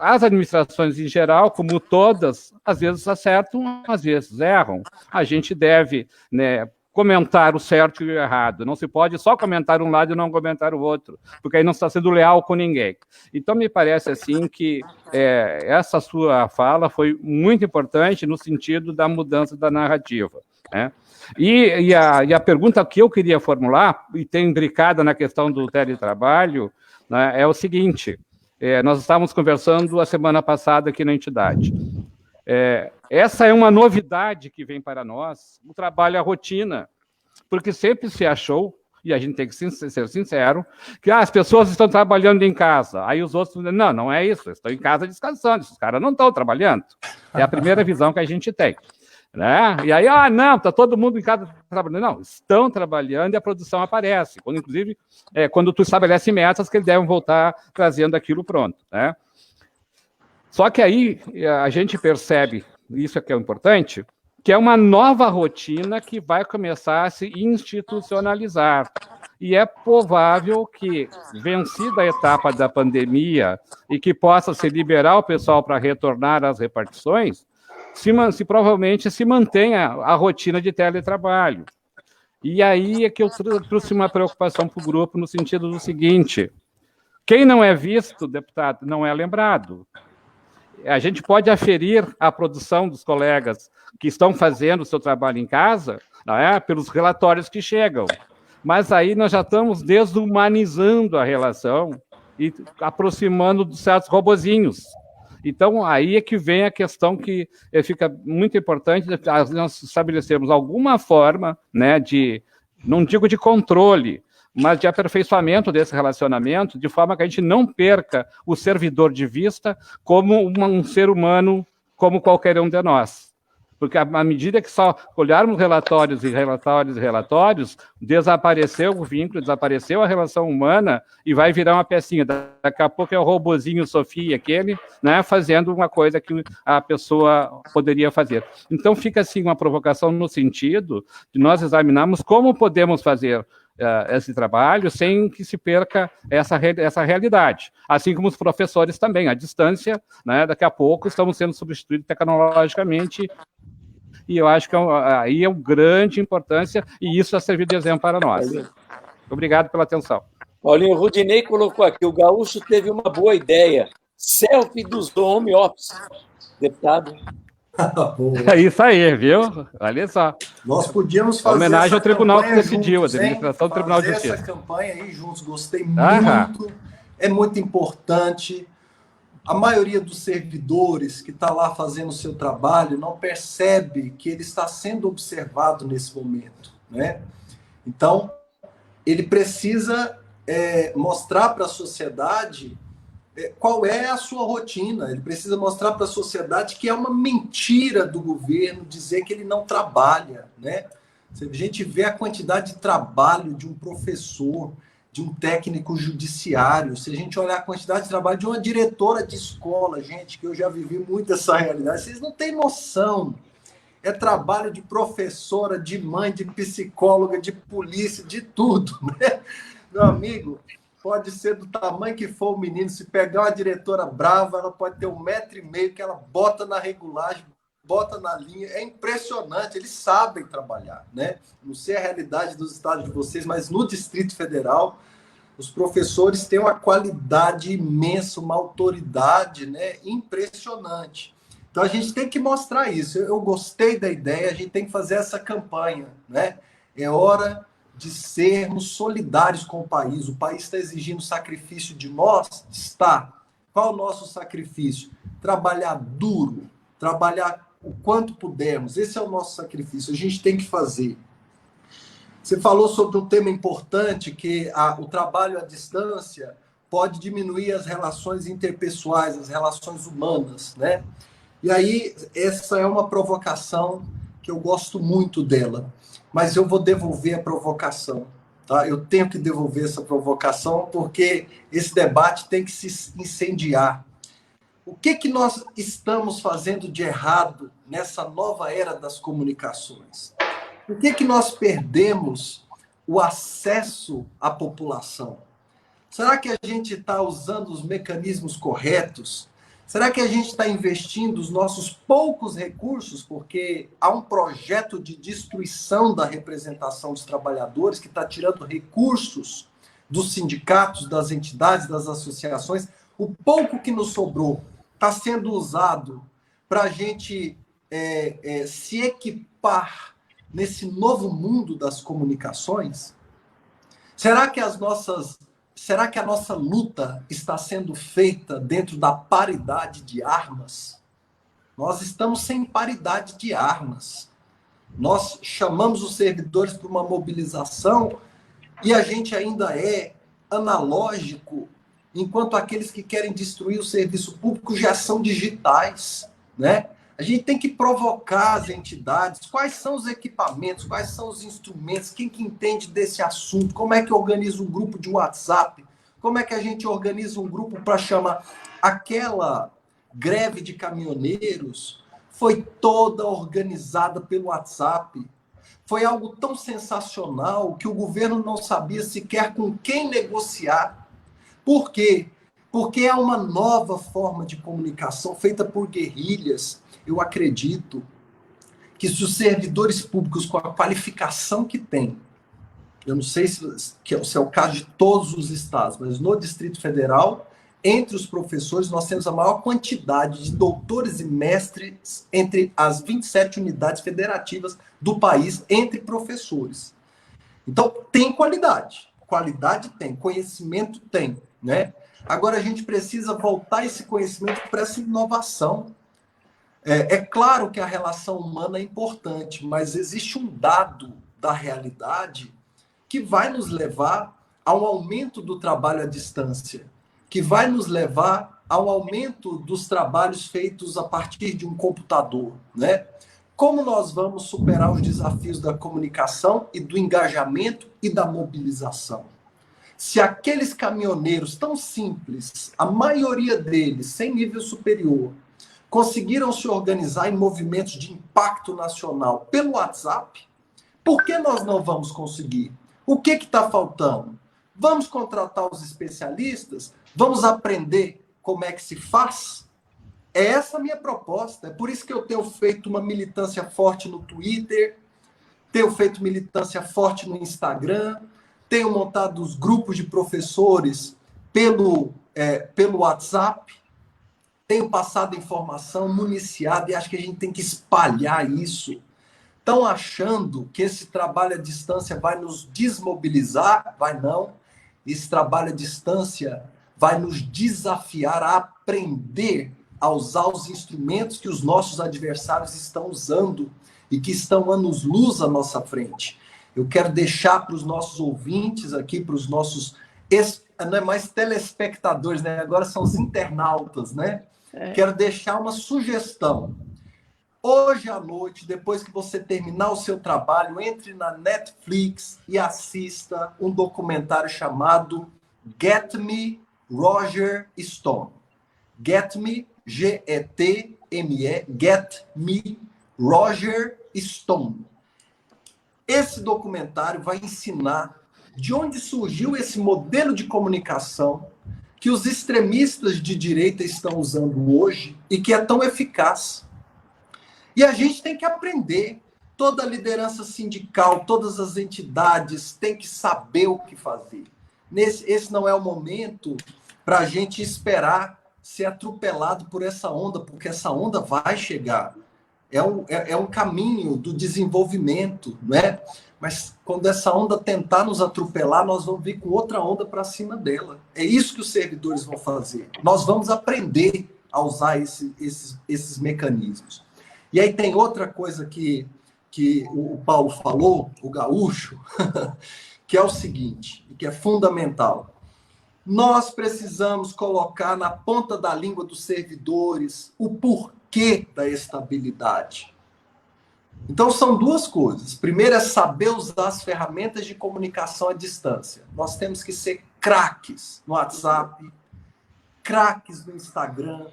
as administrações em geral, como todas, às vezes acertam, às vezes erram. A gente deve, né, comentar o certo e o errado. Não se pode só comentar um lado e não comentar o outro, porque aí não está sendo leal com ninguém. Então, me parece assim que essa sua fala foi muito importante no sentido da mudança da narrativa, né? E a pergunta que eu queria formular, e tem imbricada na questão do teletrabalho, né, é o seguinte: nós estávamos conversando a semana passada aqui na entidade. essa é uma novidade que vem para nós, o trabalho à rotina, porque sempre se achou, e a gente tem que ser sincero, que as pessoas estão trabalhando em casa, aí os outros dizem, não é isso, estão em casa descansando, esses caras não estão trabalhando. É a primeira visão que a gente tem. Né? E aí, não, está todo mundo em casa trabalhando. Não, estão trabalhando e a produção aparece. Inclusive, quando tu estabelece metas, que eles devem voltar trazendo aquilo pronto. Né? Só que aí a gente percebe, isso é que é importante, que é uma nova rotina que vai começar a se institucionalizar. E é provável que, vencida a etapa da pandemia e que possa se liberar o pessoal para retornar às repartições, se provavelmente se mantenha a rotina de teletrabalho. E aí é que eu trouxe uma preocupação para o grupo no sentido do seguinte: quem não é visto, deputado, não é lembrado. A gente pode aferir a produção dos colegas que estão fazendo o seu trabalho em casa, pelos relatórios que chegam. Mas aí nós já estamos desumanizando a relação e aproximando de certos robozinhos. Então, aí é que vem a questão que fica muito importante, nós estabelecermos alguma forma, né, não digo de controle, mas de aperfeiçoamento desse relacionamento, de forma que a gente não perca o servidor de vista como um ser humano, como qualquer um de nós. Porque à medida que só olharmos relatórios, desapareceu o vínculo, desapareceu a relação humana e vai virar uma pecinha. Daqui a pouco é o robozinho Sofia, aquele, né, fazendo uma coisa que a pessoa poderia fazer. Então fica assim uma provocação no sentido de nós examinarmos como podemos fazer esse trabalho sem que se perca essa realidade. Assim como os professores também, à distância, né, daqui a pouco estamos sendo substituídos tecnologicamente. E eu acho que aí é uma grande importância, e isso vai servir de exemplo para nós. Obrigado pela atenção. Paulinho, o Rudinei colocou aqui, o Gaúcho teve uma boa ideia, selfie dos home office, deputado. É isso aí, viu? Olha só. Nós podíamos fazer homenagem ao tribunal que decidiu, juntos, a administração do Tribunal de Justiça. Essa campanha aí juntos, gostei muito, é muito importante. A maioria dos servidores que está lá fazendo o seu trabalho não percebe que ele está sendo observado nesse momento, né? Então, ele precisa mostrar para a sociedade qual é a sua rotina. Ele precisa mostrar para a sociedade que é uma mentira do governo dizer que ele não trabalha, né? Se a gente vê a quantidade de trabalho de um professor, de um técnico judiciário, se a gente olhar a quantidade de trabalho de uma diretora de escola, gente, que eu já vivi muito essa realidade, vocês não têm noção. É trabalho de professora, de mãe, de psicóloga, de polícia, de tudo, né? Meu amigo, pode ser do tamanho que for o menino, se pegar uma diretora brava, ela pode ter 1,5 m que ela bota na regulagem, bota na linha, é impressionante, eles sabem trabalhar, né? Não sei a realidade dos estados de vocês, mas no Distrito Federal, os professores têm uma qualidade imensa, uma autoridade, né, impressionante. Então a gente tem que mostrar isso. Eu gostei da ideia, a gente tem que fazer essa campanha, né? É hora de sermos solidários com o país está exigindo sacrifício de nós? Está. Qual o nosso sacrifício? Trabalhar duro, trabalhar o quanto pudermos. Esse é o nosso sacrifício, a gente tem que fazer. Você falou sobre um tema importante, que o trabalho à distância pode diminuir as relações interpessoais, as relações humanas, né? E aí, essa é uma provocação que eu gosto muito dela, mas eu vou devolver a provocação, tá? Eu tenho que devolver essa provocação, porque esse debate tem que se incendiar. O que nós estamos fazendo de errado nessa nova era das comunicações? Por que nós perdemos o acesso à população? Será que a gente está usando os mecanismos corretos? Será que a gente está investindo os nossos poucos recursos? Porque há um projeto de destruição da representação dos trabalhadores que está tirando recursos dos sindicatos, das entidades, das associações. O pouco que nos sobrou está sendo usado para a gente se equipar nesse novo mundo das comunicações? Será que a nossa luta está sendo feita dentro da paridade de armas? Nós estamos sem paridade de armas. Nós chamamos os servidores para uma mobilização e a gente ainda é analógico, enquanto aqueles que querem destruir o serviço público já são digitais, né? A gente tem que provocar as entidades, quais são os equipamentos, quais são os instrumentos, quem que entende desse assunto, como é que organiza um grupo de WhatsApp, como é que a gente organiza um grupo para chamar aquela greve de caminhoneiros, foi toda organizada pelo WhatsApp. Foi algo tão sensacional que o governo não sabia sequer com quem negociar. Por quê? Porque é uma nova forma de comunicação feita por guerrilhas. Eu acredito que se os servidores públicos, com a qualificação que têm, eu não sei se é o caso de todos os estados, mas no Distrito Federal, entre os professores, nós temos a maior quantidade de doutores e mestres entre as 27 unidades federativas do país, entre professores. Então, tem qualidade. Qualidade tem, conhecimento tem, né? Agora, a gente precisa voltar esse conhecimento para essa inovação. É claro que a relação humana é importante, mas existe um dado da realidade que vai nos levar a um aumento do trabalho à distância, que vai nos levar ao aumento dos trabalhos feitos a partir de um computador, né? Como nós vamos superar os desafios da comunicação e do engajamento e da mobilização? Se aqueles caminhoneiros tão simples, a maioria deles sem nível superior, conseguiram se organizar em movimentos de impacto nacional pelo WhatsApp, por que nós não vamos conseguir? O que está faltando? Vamos contratar os especialistas? Vamos aprender como é que se faz? É essa a minha proposta. É por isso que eu tenho feito uma militância forte no Twitter, tenho feito militância forte no Instagram, tenho montado os grupos de professores pelo WhatsApp, tenho passado informação, municiado, e acho que a gente tem que espalhar isso. Estão achando que esse trabalho à distância vai nos desmobilizar? Vai não. Esse trabalho à distância vai nos desafiar a aprender a usar os instrumentos que os nossos adversários estão usando e que estão anos-luz à nossa frente. Eu quero deixar para os nossos ouvintes aqui, para os nossos, não é mais telespectadores, né? Agora são os internautas, né? Quero deixar uma sugestão. Hoje à noite, depois que você terminar o seu trabalho, entre na Netflix e assista um documentário chamado Get Me, Roger Stone. Get Me, G-E-T-M-E, Get Me, Roger Stone. Esse documentário vai ensinar de onde surgiu esse modelo de comunicação que os extremistas de direita estão usando hoje e que é tão eficaz. E a gente tem que aprender. Toda a liderança sindical, todas as entidades têm que saber o que fazer. Esse não é o momento para a gente esperar ser atropelado por essa onda, porque essa onda vai chegar. É um caminho do desenvolvimento, né? Mas quando essa onda tentar nos atropelar, nós vamos vir com outra onda para cima dela. É isso que os servidores vão fazer. Nós vamos aprender a usar esses mecanismos. E aí tem outra coisa que o Paulo falou, o gaúcho, que é o seguinte, que é fundamental. Nós precisamos colocar na ponta da língua dos servidores o porquê da estabilidade. Então, são duas coisas. Primeiro é saber usar as ferramentas de comunicação à distância. Nós temos que ser craques no WhatsApp, craques no Instagram,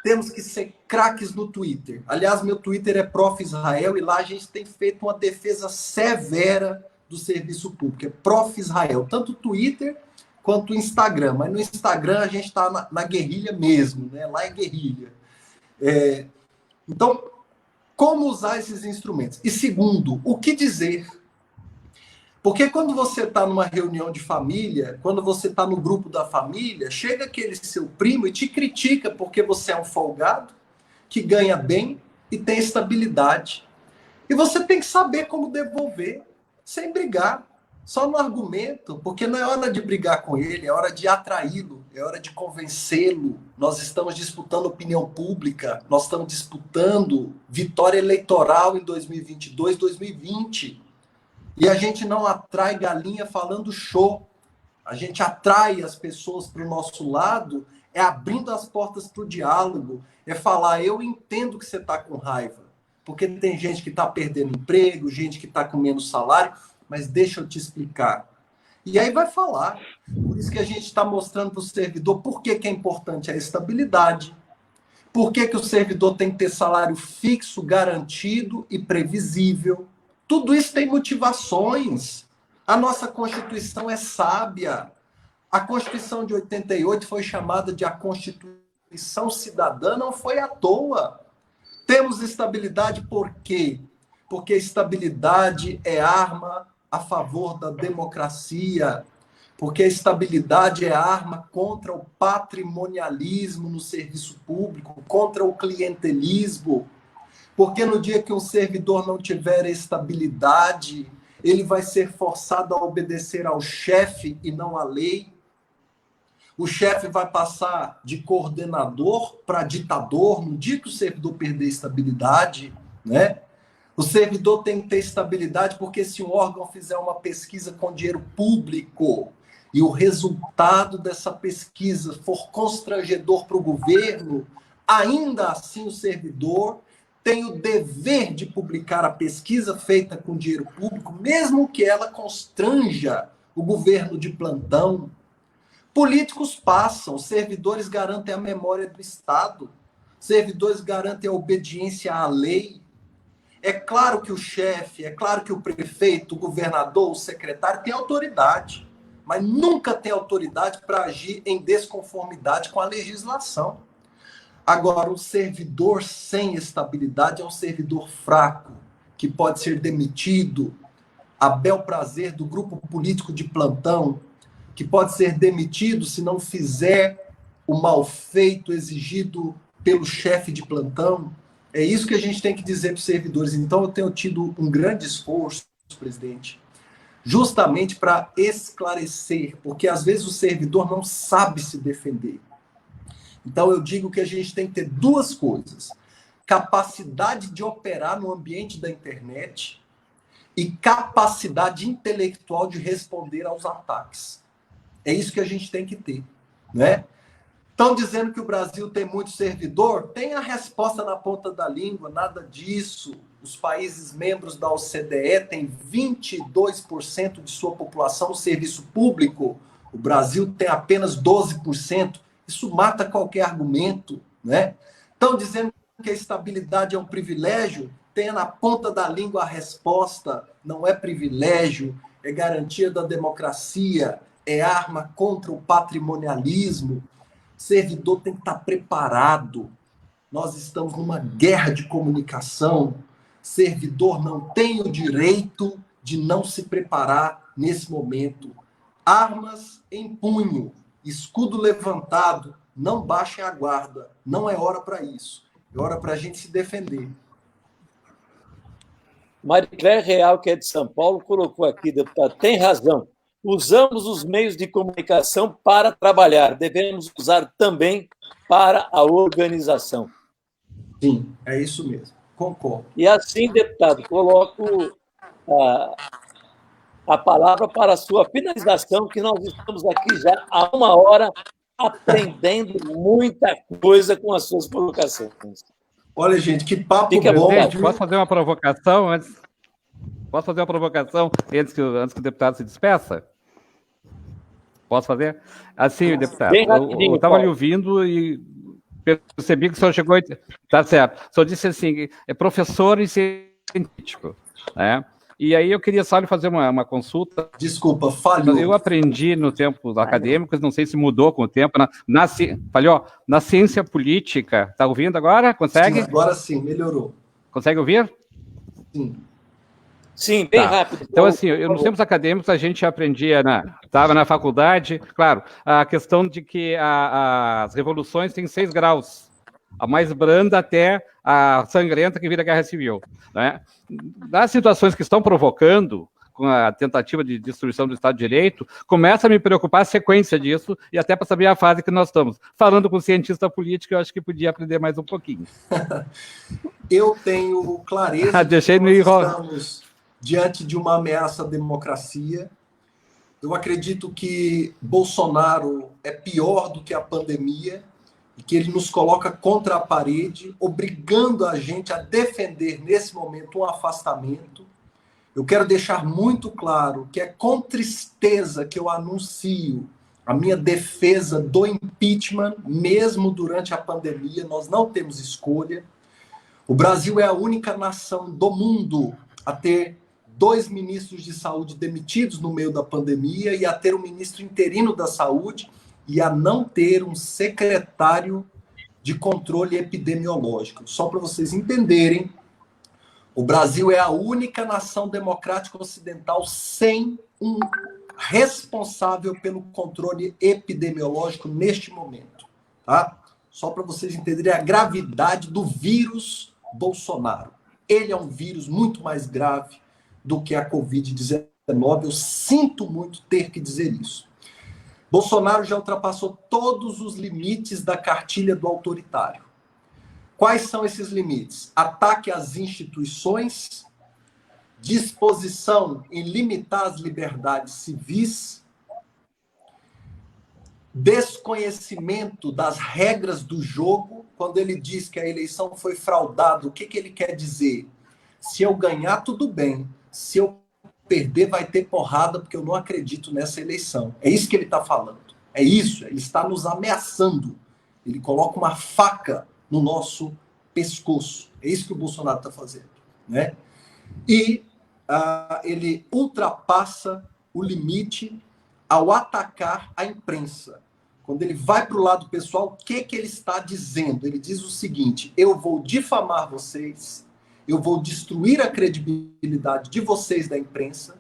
temos que ser craques no Twitter. Aliás, meu Twitter é Prof. Israel e lá a gente tem feito uma defesa severa do serviço público. É Prof. Israel, tanto o Twitter quanto o Instagram. Mas no Instagram a gente está na guerrilha mesmo, né? Lá é guerrilha. Então, como usar esses instrumentos? E segundo, o que dizer? Porque quando você está numa reunião de família, quando você está no grupo da família, chega aquele seu primo e te critica porque você é um folgado, que ganha bem e tem estabilidade. E você tem que saber como devolver, sem brigar. Só no argumento, porque não é hora de brigar com ele, é hora de atraí-lo, é hora de convencê-lo. Nós estamos disputando opinião pública, nós estamos disputando vitória eleitoral em 2022, 2020. E a gente não atrai galinha falando show. A gente atrai as pessoas para o nosso lado, é abrindo as portas para o diálogo, é falar, eu entendo que você está com raiva, porque tem gente que está perdendo emprego, gente que está com menos salário, mas deixa eu te explicar. E aí vai falar. Por isso que a gente está mostrando para o servidor por que é importante a estabilidade, por que o servidor tem que ter salário fixo, garantido e previsível. Tudo isso tem motivações. A nossa Constituição é sábia. A Constituição de 88 foi chamada de a Constituição Cidadã, não foi à toa. Temos estabilidade por quê? Porque estabilidade é arma a favor da democracia, porque a estabilidade é arma contra o patrimonialismo no serviço público, contra o clientelismo, porque no dia que um servidor não tiver estabilidade, ele vai ser forçado a obedecer ao chefe e não à lei. O chefe vai passar de coordenador para ditador no dia que o servidor perder estabilidade, né? O servidor tem que ter estabilidade porque se um órgão fizer uma pesquisa com dinheiro público e o resultado dessa pesquisa for constrangedor para o governo, ainda assim o servidor tem o dever de publicar a pesquisa feita com dinheiro público, mesmo que ela constranja o governo de plantão. Políticos passam, servidores garantem a memória do Estado, servidores garantem a obediência à lei. É claro que o chefe, é claro que o prefeito, o governador, o secretário tem autoridade, mas nunca tem autoridade para agir em desconformidade com a legislação. Agora, o servidor sem estabilidade é um servidor fraco, que pode ser demitido a bel prazer do grupo político de plantão, que pode ser demitido se não fizer o mal feito exigido pelo chefe de plantão. É isso que a gente tem que dizer para os servidores. Então, eu tenho tido um grande esforço, presidente, justamente para esclarecer, porque às vezes o servidor não sabe se defender. Então, eu digo que a gente tem que ter duas coisas: capacidade de operar no ambiente da internet e capacidade intelectual de responder aos ataques. É isso que a gente tem que ter, né? Estão dizendo que o Brasil tem muito servidor? Tem a resposta na ponta da língua, nada disso. Os países membros da OCDE têm 22% de sua população no serviço público. O Brasil tem apenas 12%. Isso mata qualquer argumento, né? Estão dizendo que a estabilidade é um privilégio? Tenha na ponta da língua a resposta. Não é privilégio, é garantia da democracia, é arma contra o patrimonialismo. Servidor tem que estar preparado. Nós estamos numa guerra de comunicação. Servidor não tem o direito de não se preparar nesse momento. Armas em punho, escudo levantado, não baixem a guarda. Não é hora para isso. É hora para a gente se defender. Maricler Real, que é de São Paulo, colocou aqui, deputado, tem razão. Usamos os meios de comunicação para trabalhar, devemos usar também para a organização. Sim, é isso mesmo, concordo. E assim, deputado, coloco a palavra para a sua finalização, que nós estamos aqui já há 1 hora aprendendo muita coisa com as suas colocações. Olha, gente, que papo Fica bom. Presidente, posso fazer uma provocação antes? Posso fazer uma provocação antes que o deputado se despeça? Posso fazer? Assim, deputado, eu estava lhe ouvindo e percebi que o senhor chegou... Tá certo. O senhor disse assim, é professor e científico, né? E aí eu queria só lhe fazer uma consulta. Desculpa, falhou. Eu aprendi no tempo acadêmico, não sei se mudou com o tempo, falhou, na ciência política. Está ouvindo agora? Consegue? Sim, agora sim, melhorou. Consegue ouvir? Sim. Sim, bem rápido. Então, assim, nos tempos acadêmicos a gente aprendia, estava na faculdade, claro, a questão de que as revoluções têm 6 graus, a mais branda até a sangrenta que vira a guerra civil, né? Nas situações que estão provocando, com a tentativa de destruição do Estado de Direito, começa a me preocupar a sequência disso, e até para saber a fase que nós estamos. Falando com cientista político, eu acho que podia aprender mais um pouquinho. Eu tenho clareza de que nós estamos diante de uma ameaça à democracia. Eu acredito que Bolsonaro é pior do que a pandemia e que ele nos coloca contra a parede, obrigando a gente a defender, nesse momento, um afastamento. Eu quero deixar muito claro que é com tristeza que eu anuncio a minha defesa do impeachment, mesmo durante a pandemia. Nós não temos escolha. O Brasil é a única nação do mundo a ter 2 ministros de saúde demitidos no meio da pandemia e a ter um ministro interino da saúde e a não ter um secretário de controle epidemiológico. Só para vocês entenderem, o Brasil é a única nação democrática ocidental sem um responsável pelo controle epidemiológico neste momento. Tá? Só para vocês entenderem a gravidade do vírus Bolsonaro. Ele é um vírus muito mais grave do que a Covid-19. Eu sinto muito ter que dizer isso. Bolsonaro já ultrapassou todos os limites da cartilha do autoritário. Quais são esses limites? Ataque às instituições, disposição em limitar as liberdades civis, desconhecimento das regras do jogo. Quando ele diz que a eleição foi fraudada, o que ele quer dizer? Se eu ganhar, tudo bem. Se eu perder, vai ter porrada, porque eu não acredito nessa eleição. É isso que ele está falando. É isso, ele está nos ameaçando. Ele coloca uma faca no nosso pescoço. É isso que o Bolsonaro está fazendo. Né? E ele ultrapassa o limite ao atacar a imprensa. Quando ele vai para o lado pessoal, o que ele está dizendo? Ele diz o seguinte: eu vou difamar vocês, eu vou destruir a credibilidade de vocês da imprensa,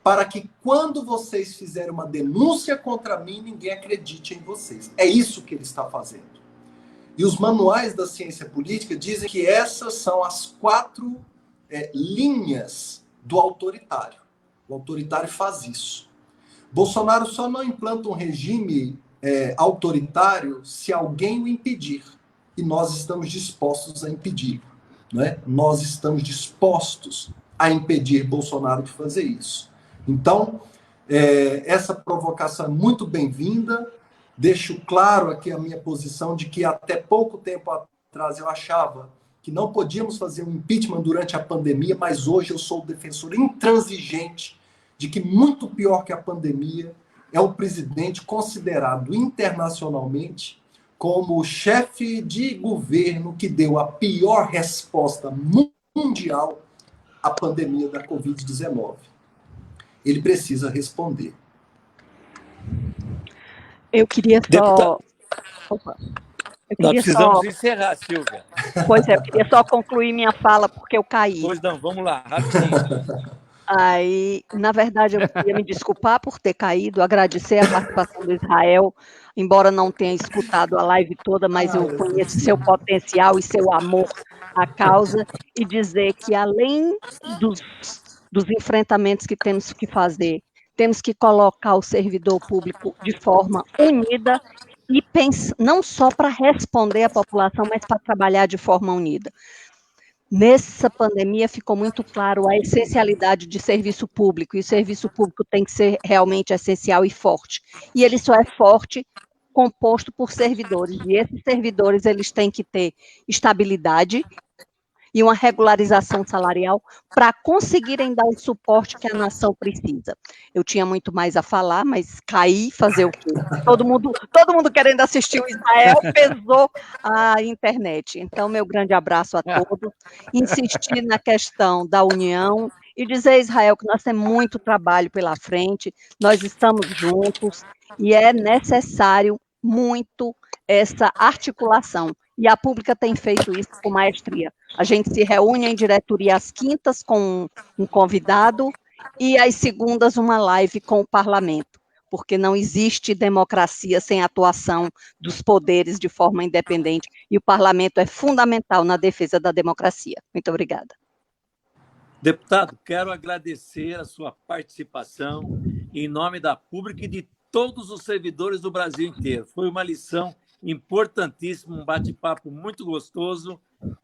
para que quando vocês fizerem uma denúncia contra mim, ninguém acredite em vocês. É isso que ele está fazendo. E os manuais da ciência política dizem que essas são as 4 linhas do autoritário. O autoritário faz isso. Bolsonaro só não implanta um regime autoritário se alguém o impedir. E nós estamos dispostos a impedir. Né? Nós estamos dispostos a impedir Bolsonaro de fazer isso. Então, essa provocação é muito bem-vinda. Deixo claro aqui a minha posição de que até pouco tempo atrás eu achava que não podíamos fazer um impeachment durante a pandemia, mas hoje eu sou o defensor intransigente de que muito pior que a pandemia é o presidente considerado internacionalmente como o chefe de governo que deu a pior resposta mundial à pandemia da Covid-19. Ele precisa responder. Eu queria só... Nós precisamos encerrar, Silvia. Pois é, eu queria só concluir minha fala porque eu caí. Pois não, vamos lá, rapidinho. Aí, na verdade, eu queria me desculpar por ter caído, agradecer a participação do Israel, embora não tenha escutado a live toda, mas eu conheço seu potencial e seu amor à causa, e dizer que além dos enfrentamentos que temos que fazer, temos que colocar o servidor público de forma unida e não só para responder à população, mas para trabalhar de forma unida. Nessa pandemia ficou muito claro a essencialidade de serviço público, e o serviço público tem que ser realmente essencial e forte. E ele só é forte composto por servidores, e esses servidores eles têm que ter estabilidade e uma regularização salarial para conseguirem dar o suporte que a nação precisa. Eu tinha muito mais a falar, mas caí, fazer o quê? Todo mundo querendo assistir o Israel, pesou a internet. Então, meu grande abraço a todos, insistir na questão da união e dizer a Israel que nós temos muito trabalho pela frente, nós estamos juntos e é necessário muito essa articulação. E a pública tem feito isso com maestria. A gente se reúne em diretoria às quintas com um convidado e às segundas uma live com o parlamento, porque não existe democracia sem atuação dos poderes de forma independente, e o parlamento é fundamental na defesa da democracia. Muito obrigada. Deputado, quero agradecer a sua participação em nome da pública e de todos os servidores do Brasil inteiro. Foi uma lição importantíssima, um bate-papo muito gostoso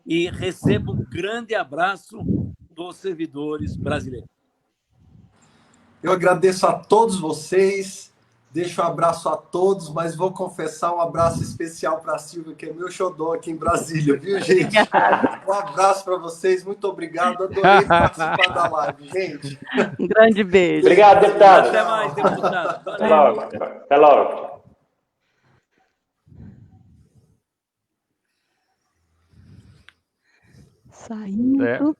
e recebo um grande abraço dos servidores brasileiros. Eu agradeço a todos vocês, deixo um abraço a todos, mas vou confessar um abraço especial para a Silvia, que é meu xodó aqui em Brasília, viu, gente? Um abraço para vocês, muito obrigado, adorei participar da live, gente. Um grande beijo. Obrigado, deputado. Até mais, deputado. Até logo. Até logo. Saindo.